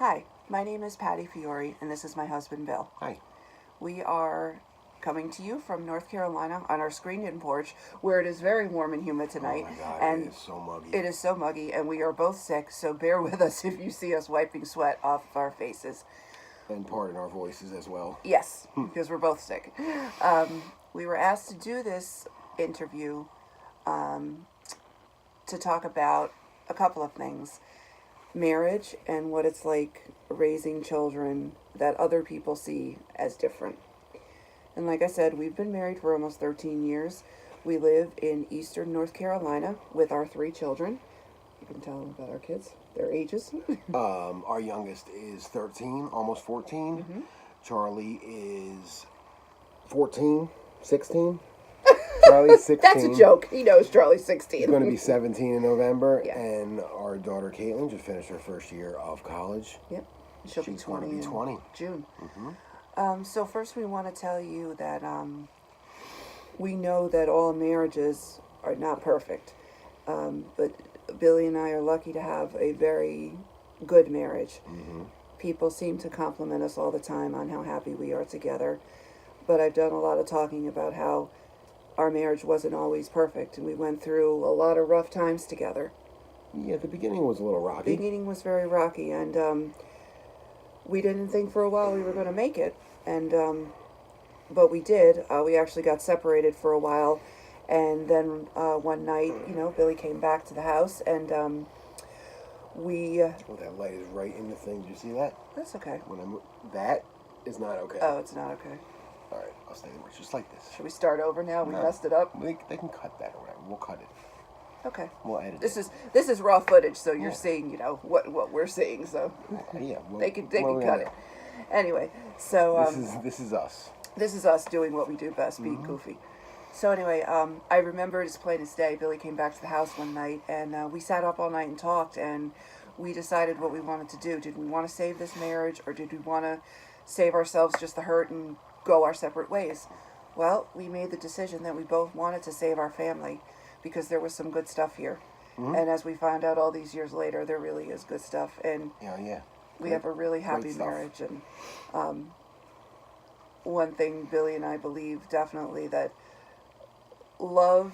Hi, my name is Patty Fiore, and this is my husband, Bill. Hi. We are coming to you from North Carolina on our screened-in porch, where it is very warm and humid tonight. Oh my God, and it is so muggy. It is so muggy, and we are both sick, so bear with us if you see us wiping sweat off of our faces. And pardon our voices as well. Yes, because we're both sick. We were asked to do this interview to talk about a couple of things. Marriage and what it's like raising children that other people see as different. And like I said, we've been married for almost 13 years. We live in eastern North Carolina with our 3 children. You can tell them about our kids, their ages. Our youngest is 13, almost 14. Mm-hmm. Charlie is 14, 16. Charlie's 16. That's a joke. He knows Charlie's 16. He's going to be 17 in November. Yeah. And our daughter Caitlin just finished her first year of college. Yep. She'll be 20 going to be 20. in June. Mm-hmm. So first we want to tell you that we know that all marriages are not perfect. But Billy and I are lucky to have a very good marriage. Mm-hmm. People seem to compliment us all the time on how happy we are together. But I've done a lot of talking about how our marriage wasn't always perfect, and we went through a lot of rough times together. Yeah, the beginning was a little rocky. The beginning was very rocky, and we didn't think for a while we were going to make it, and but we did. We actually got separated for a while, and then one night, Billy came back to the house, and we... Oh, that light is right in the thing. Did you see that? That's okay. That is not okay. Oh, it's not okay. All right, I'll stay there. Just like this. Should we start over now? We No. messed it up. They can cut that or whatever. We'll cut it. Okay. We'll edit This it. is raw footage, so you're Yeah. seeing, what we're seeing. So Yeah, they can cut it. Anyway, so this is us. this is us doing what we do best, being goofy. So anyway, I remember it as plain as day. Billy came back to the house one night, and we sat up all night and talked, and we decided what we wanted to do. Did we want to save this marriage, or did we want to save ourselves just the hurt and go our separate ways? Well, we made the decision that we both wanted to save our family because there was some good stuff here. Mm-hmm. And as we found out all these years later, there really is good stuff. And Yeah. we have a really happy great stuff. marriage. And one thing Billy and I believe definitely that love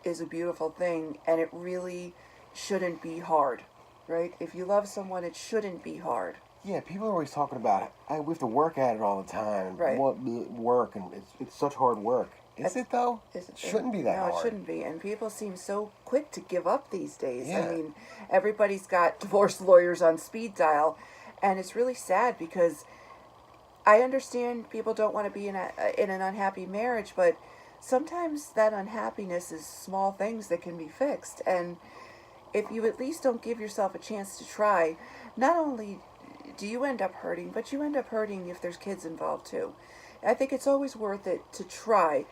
is a beautiful thing, and it really shouldn't be hard, right? If you love someone, it shouldn't be hard. Yeah, people are always talking about it. We have to work at it all the time. Right. Work, and it's such hard work. Is it though? It shouldn't be that hard. No, it shouldn't be. And people seem so quick to give up these days. Yeah. I mean, everybody's got divorce lawyers on speed dial, and it's really sad because I understand people don't want to be in an unhappy marriage, but sometimes that unhappiness is small things that can be fixed. And if you at least don't give yourself a chance to try, not only do you end up hurting, but you end up hurting if there's kids involved too. I think it's always worth it to try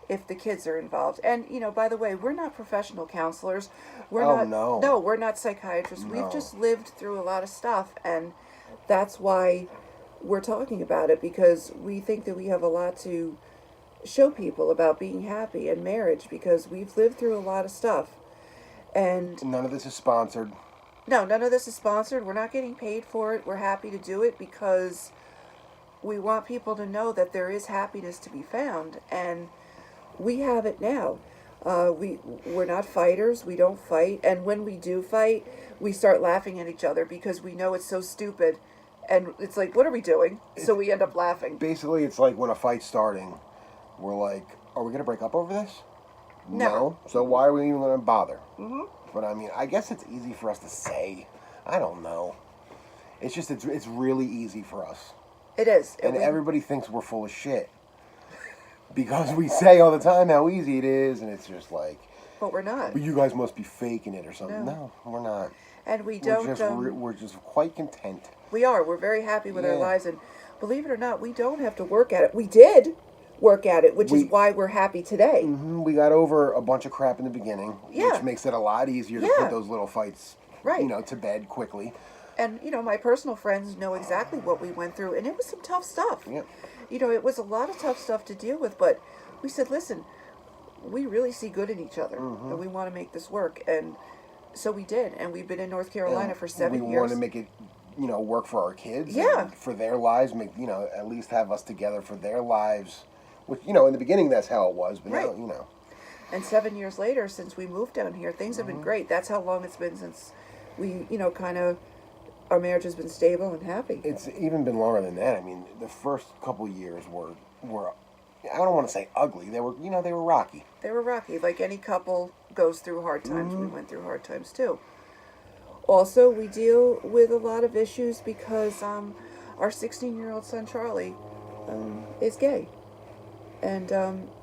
if the kids are involved. And, by the way, we're not professional counselors. No, we're not psychiatrists. No. We've just lived through a lot of stuff, and that's why we're talking about it, because we think that we have a lot to show people about being happy and marriage, because we've lived through a lot of stuff. And None of this is sponsored. no, none of this is sponsored. We're not getting paid for it. We're happy to do it because we want people to know that there is happiness to be found, and we have it now. We're not fighters. We don't fight, and when we do fight, we start laughing at each other because we know it's so stupid, and it's like, what are we doing? So we end up laughing. Basically, it's like when a fight's starting, we're like, are we going to break up over this? No. So why are we even going to bother? Mm-hmm. But I mean, I guess it's easy for us to say. I don't know. It's just, it's really easy for us. It is. And everybody thinks we're full of shit. Because we say all the time how easy it is, and it's just like... But we're not. But you guys must be faking it or something. No. No, we're not. And we don't... We're just quite content. We are. We're very happy with our Yeah. lives, and believe it or not, we don't have to work at it. We did work at it, which is why we're happy today. Mm-hmm. We got over a bunch of crap in the beginning, Yeah. which makes it a lot easier to Yeah. put those little fights, Right. to bed quickly. And, my personal friends know exactly what we went through, and it was some tough stuff. Yep. It was a lot of tough stuff to deal with, but we said, listen, we really see good in each other, and we want to make this work. And so we did, and we've been in North Carolina for 7 years. We want to make it work for our kids. Yeah. And for their lives, make, at least have us together for their lives. Which, in the beginning, that's how it was. But Right. now, And 7 years later, since we moved down here, things have been great. That's how long it's been since we, kind of, our marriage has been stable and happy. It's even been longer than that. I mean, the first couple years were I don't want to say ugly. They were, they were rocky. They were rocky. Like any couple goes through hard times. We went through hard times too. Also, we deal with a lot of issues because our 16-year-old son, Charlie, is gay. And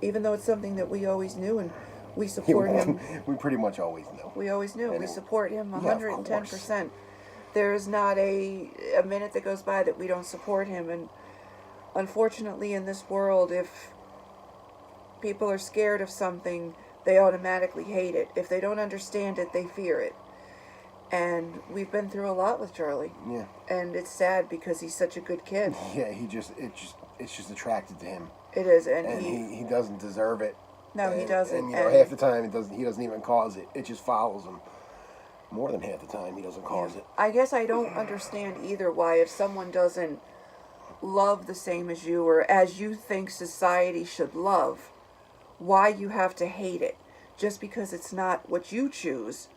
even though it's something that we always knew and we support him. We pretty much always knew. We always knew. We support him 110%. Yeah, There's not a minute that goes by that we don't support him. And unfortunately, in this world, if people are scared of something, they automatically hate it. If they don't understand it, they fear it. And we've been through a lot with Charlie. Yeah. And it's sad because he's such a good kid. Yeah, it's just attracted to him. It is, and he doesn't deserve it. No, he doesn't. And half the time he doesn't even cause it. It just follows him. More than half the time he doesn't cause it. I guess I don't understand either why if someone doesn't love the same as you or as you think society should love, why you have to hate it. Just because it's not what you choose,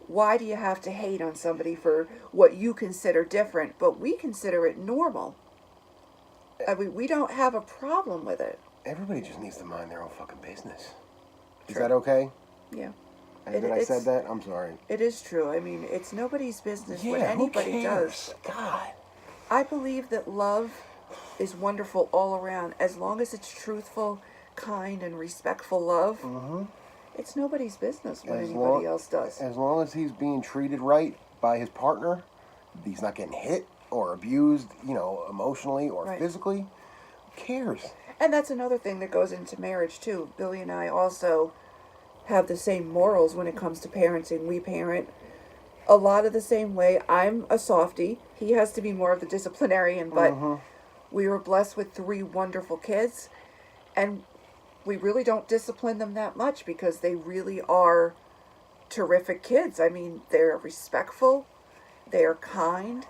why do you have to hate on somebody for what you consider different, but we consider it normal? I mean, we don't have a problem with it. Everybody just needs to mind their own fucking business. Is True. that okay? Yeah. Did I said that? I'm sorry. It is true. I mean, it's nobody's business what Yeah, anybody who cares? does. God. I believe that love is wonderful all around. As long as it's truthful, kind, and respectful love, it's nobody's business what anybody else does. As long as he's being treated right by his partner, he's not getting hit or abused, emotionally or physically, who cares? And that's another thing that goes into marriage, too. Billy and I also have the same morals when it comes to parenting. We parent a lot of the same way. I'm a softie. He has to be more of the disciplinarian, but we were blessed with 3 wonderful kids, and we really don't discipline them that much because they really are terrific kids. I mean, they're respectful, they're kind,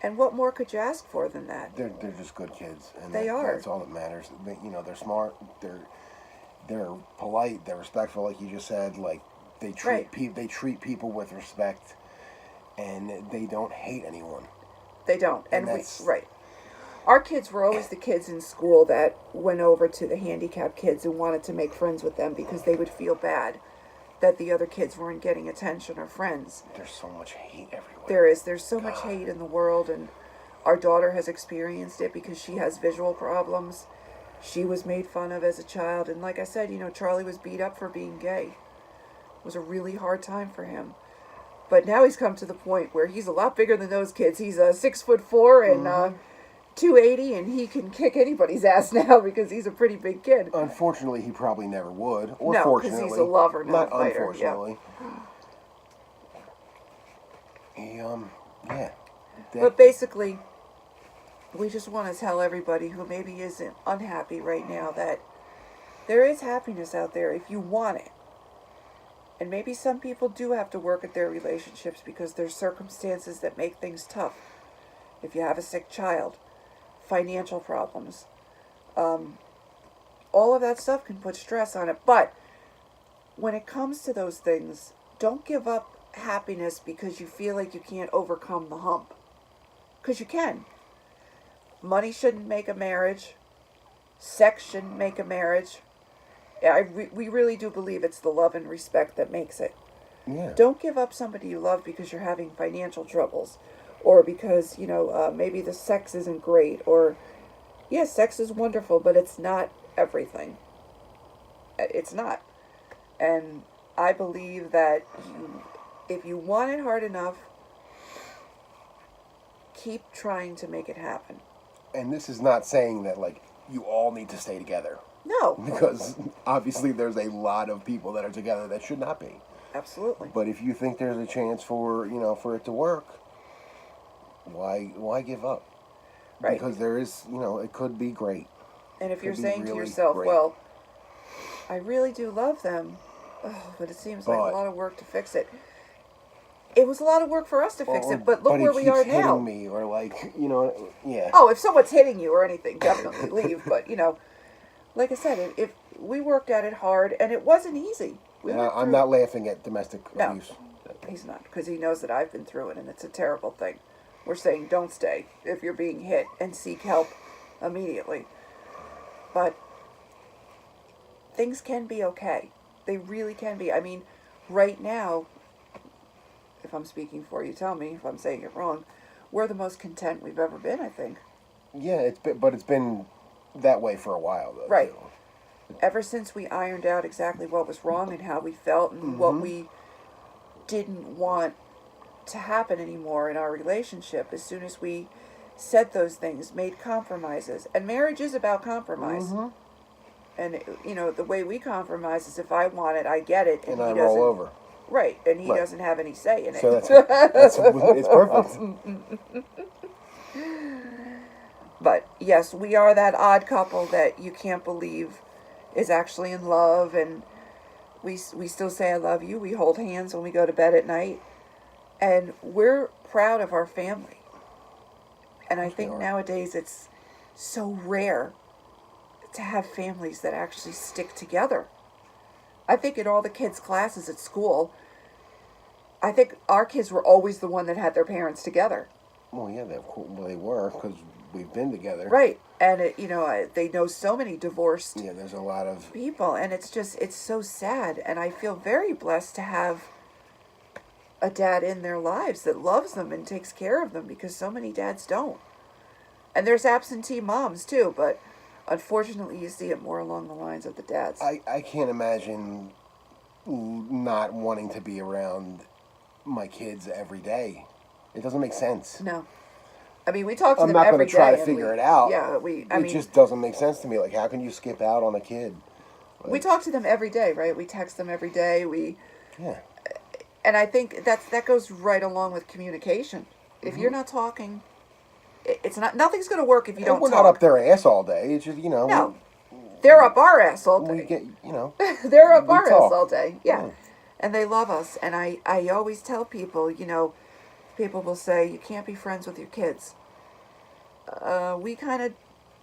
and what more could you ask for than that? They're just good kids, and They are. That's all that matters. They're smart. They're polite. They're respectful, like you just said. Like they treat they treat people with respect, and they don't hate anyone. They don't, and our kids were always the kids in school that went over to the handicapped kids and wanted to make friends with them because they would feel bad that the other kids weren't getting attention or friends. There's so much hate everywhere. There's so much hate in the world, and our daughter has experienced it because she has visual problems. She was made fun of as a child, and like I said, Charlie was beat up for being gay. It was a really hard time for him. But now he's come to the point where he's a lot bigger than those kids. He's 6'4" and 280, and he can kick anybody's ass now because he's a pretty big kid. Unfortunately, he probably never would. Or no, fortunately. because he's a lover, not a fighter. Unfortunately. Yeah. But basically, we just want to tell everybody who maybe isn't unhappy right now that there is happiness out there if you want it. And maybe some people do have to work at their relationships because there's circumstances that make things tough. If you have a sick child, financial problems, all of that stuff can put stress on it. But when it comes to those things, don't give up happiness because you feel like you can't overcome the hump. Because you can. Money shouldn't make a marriage. Sex shouldn't make a marriage. We really do believe it's the love and respect that makes it. Yeah. Don't give up somebody you love because you're having financial troubles. Or because, maybe the sex isn't great. Or, yes, sex is wonderful, but it's not everything. It's not. And I believe that if you want it hard enough, keep trying to make it happen. And this is not saying that, you all need to stay together. No. Because obviously there's a lot of people that are together that should not be. Absolutely. But if you think there's a chance for it to work, why give up? Right. Because there is, it could be great. And if you're saying to yourself, well, I really do love them, but it seems like a lot of work to fix it. it was a lot of work for us to fix it, but look where we are now. Hitting me, or like, yeah. Oh, if someone's hitting you or anything, definitely leave. But like I said, if we worked at it hard, and it wasn't easy. I'm not laughing at domestic abuse. He's not, because he knows that I've been through it, and it's a terrible thing. We're saying don't stay if you're being hit, and seek help immediately. But things can be okay. They really can be. I mean, right now, if I'm speaking for you, tell me if I'm saying it wrong, we're the most content we've ever been, I think. Yeah, it's been that way for a while, though. Right. Too. Ever since we ironed out exactly what was wrong and how we felt and what we didn't want to happen anymore in our relationship, as soon as we said those things, made compromises. And marriage is about compromise. And, the way we compromise is if I want it, I get it. And I roll over. Right, and he doesn't have any say in it. So it's perfect. But yes, we are that odd couple that you can't believe is actually in love, and we still say I love you. We hold hands when we go to bed at night, and we're proud of our family. And I think nowadays it's so rare to have families that actually stick together. I think in all the kids' classes at school, I think our kids were always the one that had their parents together. Well, yeah, they were, because we've been together. Right. And, they know so many divorced there's a lot of people. And it's so sad. And I feel very blessed to have a dad in their lives that loves them and takes care of them, because so many dads don't. And there's absentee moms, too, but unfortunately, you see it more along the lines of the dads. I can't imagine not wanting to be around my kids every day. It doesn't make sense. No. I mean, we talk to them every day. I'm not going to try to figure it out. Yeah, it just doesn't make sense to me. Like, how can you skip out on a kid? Like, we talk to them every day, right? We text them every day. Yeah. And I think that goes right along with communication. If you're not talking, nothing's going to work if you don't we're talk. Not up their ass all day. It's just, No. They're up our ass all day. We get, They're up our talk. ass all day. Yeah. And they love us. And I always tell people, people will say, you can't be friends with your kids. We kind of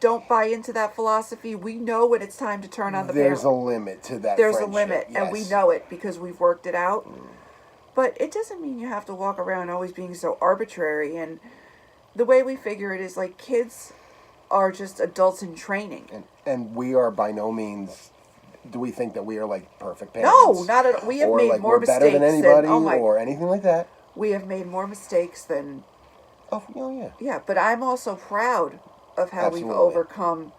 don't buy into that philosophy. We know when it's time to turn on the parent. There's a limit to that There's friendship. a limit, yes. and we know it because we've worked it out. But it doesn't mean you have to walk around always being so arbitrary. And the way we figure it is like kids are just adults in training. And we are by no means... Do we think that we are like perfect parents? No, not at all. We have made like more we're mistakes better than anybody, than, or anything like that. We have made more mistakes than... Oh, yeah. Yeah, but I'm also proud of how Absolutely. we've overcome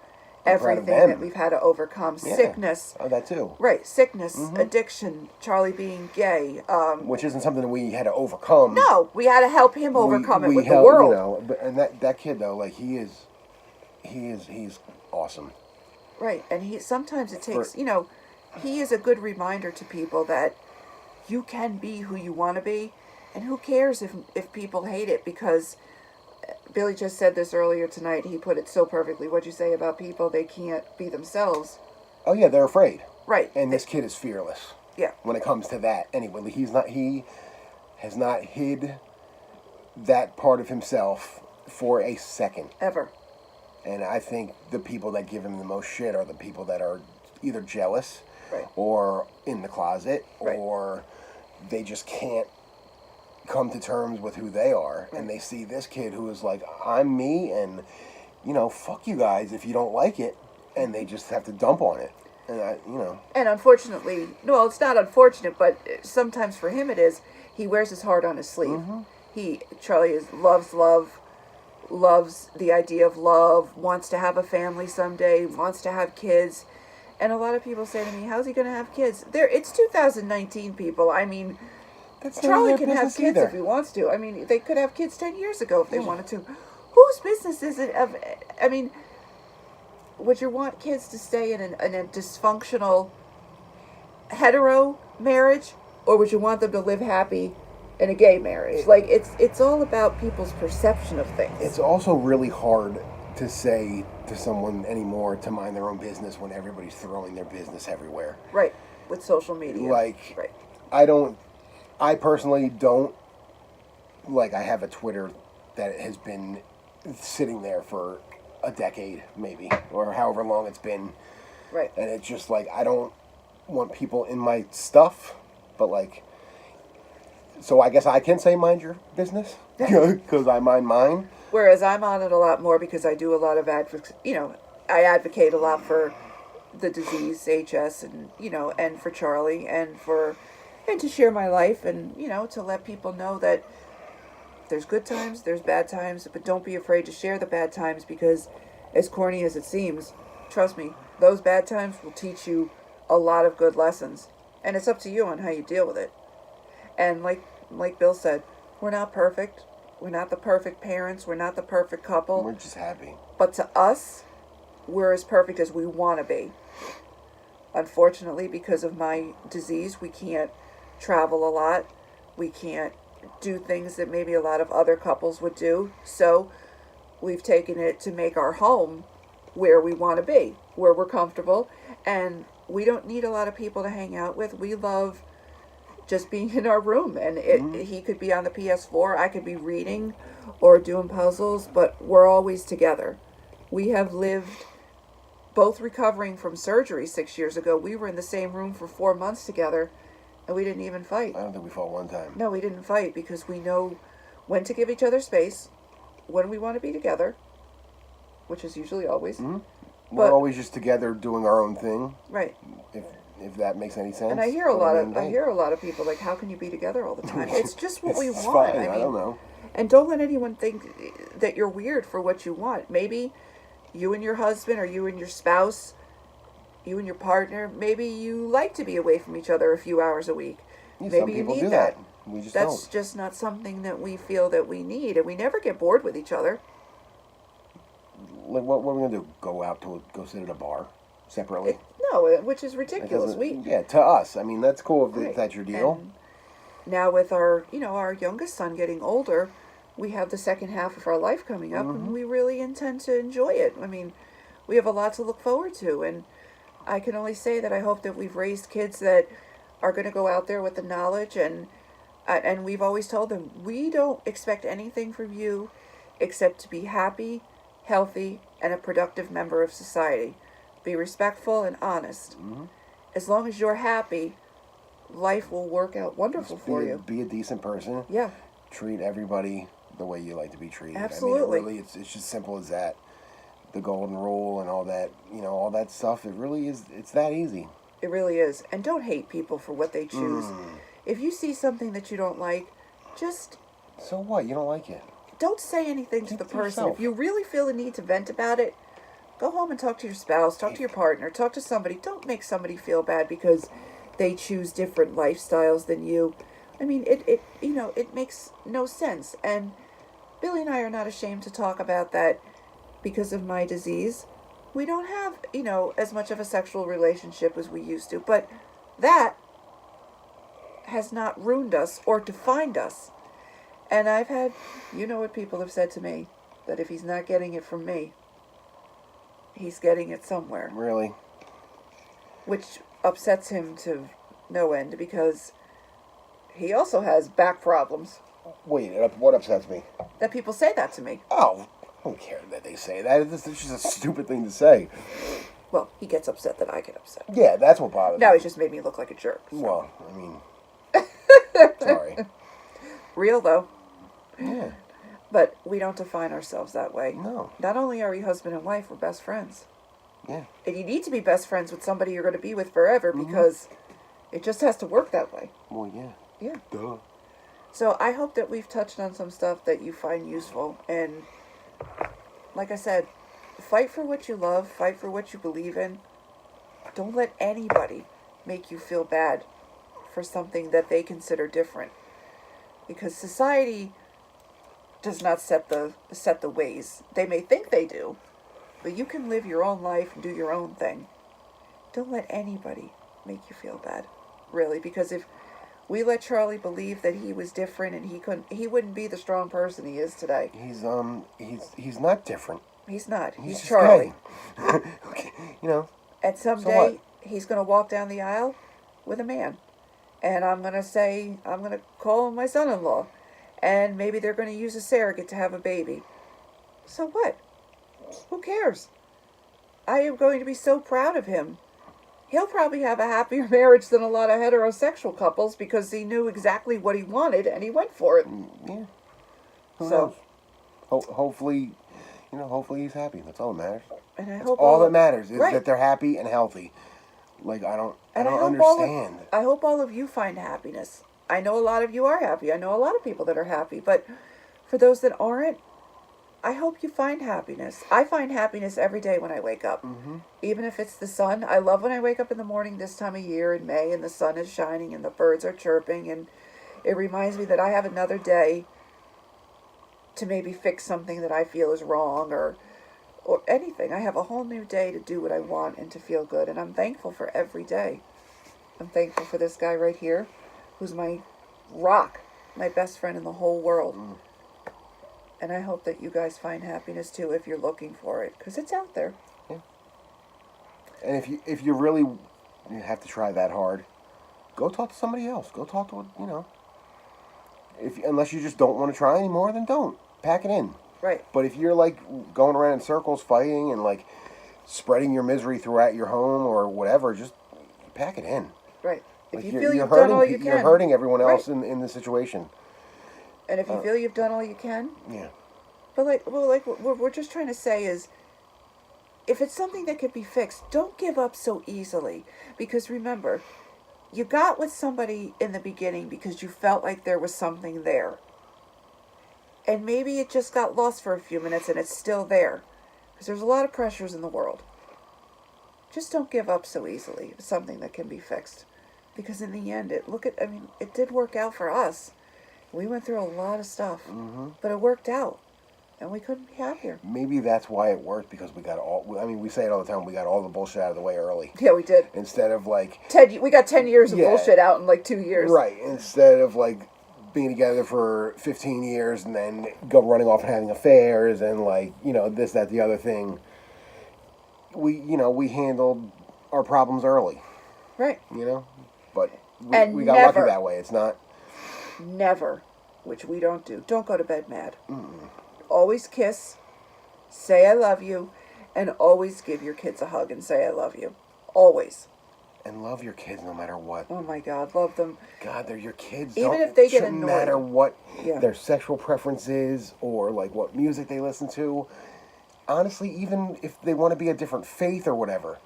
everything that we've had to overcome. Yeah. Sickness. Oh, that too. Right, sickness, addiction, Charlie being gay. Which isn't something that we had to overcome. No, we had to help him overcome it with the helped, world. And that kid though, like he's awesome. Right, and sometimes it takes, he is a good reminder to people that you can be who you want to be, and who cares if people hate it, because Billy just said this earlier tonight. He put it so perfectly. What'd you say about people? They can't be themselves. Oh yeah, they're afraid. Right. And this kid is fearless. Yeah. When it comes to that, anyway, he has not hid that part of himself for a second. Ever. And I think the people that give him the most shit are the people that are either jealous, right, or in the closet, right, or they just can't come to terms with who they are. Right. And they see this kid who is like, I'm me, and, fuck you guys if you don't like it. And they just have to dump on it. And, And unfortunately, no, it's not unfortunate, but sometimes for him it is, he wears his heart on his sleeve. Charlie loves love, loves the idea of love, wants to have a family someday, wants to have kids. And a lot of people say to me, how's he going to have kids? It's 2019, people. I mean, Charlie can have kids if he wants to. I mean, they could have kids 10 years ago if they wanted to. Whose business is it? Would you want kids to stay in a dysfunctional hetero marriage, or would you want them to live happy in a gay marriage? Like, it's all about people's perception of things. It's also really hard to say to someone anymore to mind their own business when everybody's throwing their business everywhere. Right, with social media. Like, right. I personally don't like I have a Twitter that has been sitting there for a decade, maybe, or however long it's been. Right. And it's just like, I don't want people in my stuff, but like, so I guess I can say mind your business because I mind mine. Whereas I'm on it a lot more because I do a lot of I advocate a lot for the disease HS, and and for Charlie, and to share my life, and to let people know that there's good times, there's bad times, but don't be afraid to share the bad times, because as corny as it seems, trust me, those bad times will teach you a lot of good lessons, and it's up to you on how you deal with it. And like Bill said, we're not perfect. We're not the perfect parents. We're not the perfect couple. We're just happy. But to us, we're as perfect as we want to be. Unfortunately, because of my disease, we can't travel a lot. We can't do things that maybe a lot of other couples would do. So we've taken it to make our home where we want to be, where we're comfortable. And we don't need a lot of people to hang out with. We love just being in our room. And he could be on the PS4. I could be reading or doing puzzles. But we're always together. We have lived, both recovering from surgery 6 years ago. We were in the same room for 4 months together. And we didn't even fight. I don't think we fought one time. No, we didn't fight because we know when to give each other space, when we want to be together, which is usually always. Mm-hmm. We're always just together doing our own thing. Right. If that makes any sense. And I hear a lot of people like, how can you be together all the time? It's just what we want. Fine. I don't know. And don't let anyone think that you're weird for what you want. Maybe you and your husband, or you and your spouse, you and your partner, maybe you like to be away from each other a few hours a week. Yeah, maybe you need that. We just That's don't. just not something that we feel that we need, and we never get bored with each other. Like, what are we gonna do? Go sit at a bar separately? No, which is ridiculous. To us. I mean, that's cool if Right. that's your deal. And now with our youngest son getting older, we have the second half of our life coming up, and we really intend to enjoy it. I mean, we have a lot to look forward to, and I can only say that I hope that we've raised kids that are going to go out there with the knowledge, and we've always told them, we don't expect anything from you except to be happy, healthy, and a productive member of society. Be respectful and honest. Mm-hmm. As long as you're happy, life will work out wonderful for you. Be a decent person. Yeah. Treat everybody the way you like to be treated. Absolutely. I mean, it's just simple as that. The golden rule and all that, all that stuff. It really is. It's that easy. It really is. And don't hate people for what they choose. If you see something that you don't like, just... So what? You don't like it? Don't say anything to the person. yourself. If you really feel the need to vent about it, go home and talk to your spouse, talk to your partner, talk to somebody. Don't make somebody feel bad because they choose different lifestyles than you. I mean, it makes no sense. And Billy and I are not ashamed to talk about that. Because of my disease, we don't have, as much of a sexual relationship as we used to. But that has not ruined us or defined us. And I've had, what people have said to me, that if he's not getting it from me, he's getting it somewhere. Really? Which upsets him to no end, because he also has back problems. Wait, what upsets me? That people say that to me. Oh, I don't care that they say that. It's just a stupid thing to say. Well, he gets upset that I get upset. Yeah, that's what bothers me. Now he's just made me look like a jerk. So. Well, I mean... sorry. Real, though. Yeah. But we don't define ourselves that way. No. Not only are we husband and wife, we're best friends. Yeah. And you need to be best friends with somebody you're going to be with forever, because it just has to work that way. Well, yeah. Yeah. Duh. So I hope that we've touched on some stuff that you find useful. And like I said, fight for what you love. Fight for what you believe in. Don't let anybody make you feel bad for something that they consider different. Because society does not set the ways. They may think they do, but you can live your own life and do your own thing. Don't let anybody make you feel bad, really, because if we let Charlie believe that he was different and he wouldn't be the strong person he is today. He's not different. He's not. He's just Charlie. Okay. And someday he's going to walk down the aisle with a man. And I'm going to call him my son-in-law. and maybe they're going to use a surrogate to have a baby. So what? Who cares? I am going to be so proud of him. He'll probably have a happier marriage than a lot of heterosexual couples because he knew exactly what he wanted and he went for it. Yeah. Who So, knows? Hopefully, hopefully he's happy. That's all that matters. and I That's hope all that matters is right. that they're happy and healthy. Like I don't hope understand. I hope all of you find happiness. I know a lot of you are happy. I know a lot of people that are happy, but for those that aren't, I hope you find happiness. I find happiness every day when I wake up. Mm-hmm. Even if it's the sun. I love when I wake up in the morning this time of year in May and the sun is shining and the birds are chirping, and it reminds me that I have another day to maybe fix something that I feel is wrong or anything. I have a whole new day to do what I want and to feel good, and I'm thankful for every day. I'm thankful for this guy right here who's my rock, my best friend in the whole world. Mm. And I hope that you guys find happiness too if you're looking for it, because it's out there. Yeah. And if you really have to try that hard, go talk to somebody else. Go talk to unless you just don't want to try anymore, then don't. Pack it in. Right. But if you're like going around in circles fighting and like spreading your misery throughout your home or whatever, just pack it in. Right. If Like you feel you've hurting, done all you can. You're hurting everyone else Right. in the situation. And if you feel you've done all you can. Yeah. But what we're just trying to say is, if it's something that could be fixed, don't give up so easily. Because remember, you got with somebody in the beginning because you felt like there was something there. And maybe it just got lost for a few minutes and it's still there. Because there's a lot of pressures in the world. Just don't give up so easily. It's something that can be fixed. Because in the end, it did work out for us. We went through a lot of stuff. Mm-hmm. But it worked out. And we couldn't be happier. Maybe that's why it worked, because we got we say it all the time, we got all the bullshit out of the way early. Yeah, we did. Instead of like... We got 10 years of bullshit out in like 2 years. Right. Instead of like being together for 15 years and then go running off and having affairs and like, this, that, the other thing. We handled our problems early. Right. But we got never, lucky that way. It's not... Never, which we don't do. Don't go to bed mad. Mm-mm. Always kiss, say I love you, and always give your kids a hug and say I love you. Always. And love your kids no matter what. Oh my God, love them. God, they're your kids. Even if they get shouldn't annoyed. matter what Yeah. their sexual preference is or like what music they listen to. Honestly, even if they want to be a different faith or whatever,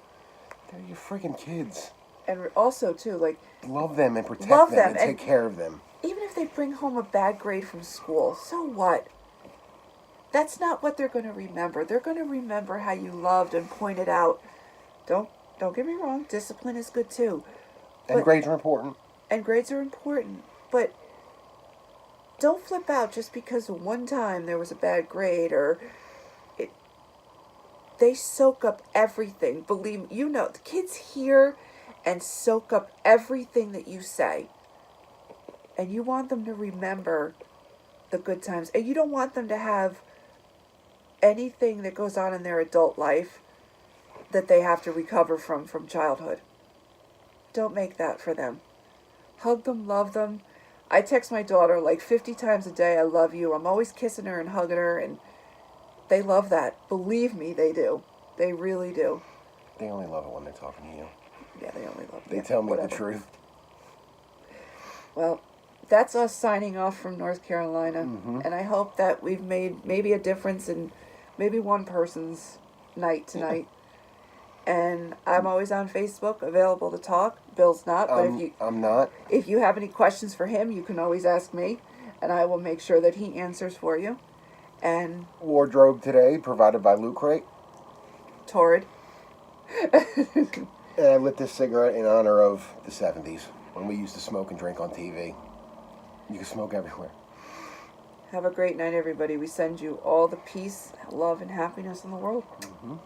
they're your freaking kids. And also, too, like... Love them and protect Love them them and and- take care of them. Even if they bring home a bad grade from school, so what? That's not what they're going to remember. They're going to remember how you loved and pointed out. Don't get me wrong, discipline is good too. And grades are important. And grades are important, but don't flip out just because one time there was a bad grade they soak up everything. Believe me, the kids hear and soak up everything that you say. And you want them to remember the good times. And you don't want them to have anything that goes on in their adult life that they have to recover from childhood. Don't make that for them. Hug them, love them. I text my daughter like 50 times a day, I love you. I'm always kissing her and hugging her, and they love that. Believe me, they do. They really do. They only love it when they're talking to you. Yeah, they only love They tell me whatever. the truth. Well, that's us signing off from North Carolina. Mm-hmm. And I hope that we've made maybe a difference in maybe one person's night tonight. And I'm always on Facebook, available to talk. Bill's not, but I'm not. If you have any questions for him, you can always ask me, and I will make sure that he answers for you. And Wardrobe today provided by Loot Crate. Torrid. And I lit this cigarette in honor of the 70s, when we used to smoke and drink on TV. You can smoke everywhere. Have a great night, everybody. We send you all the peace, love, and happiness in the world. Mm-hmm.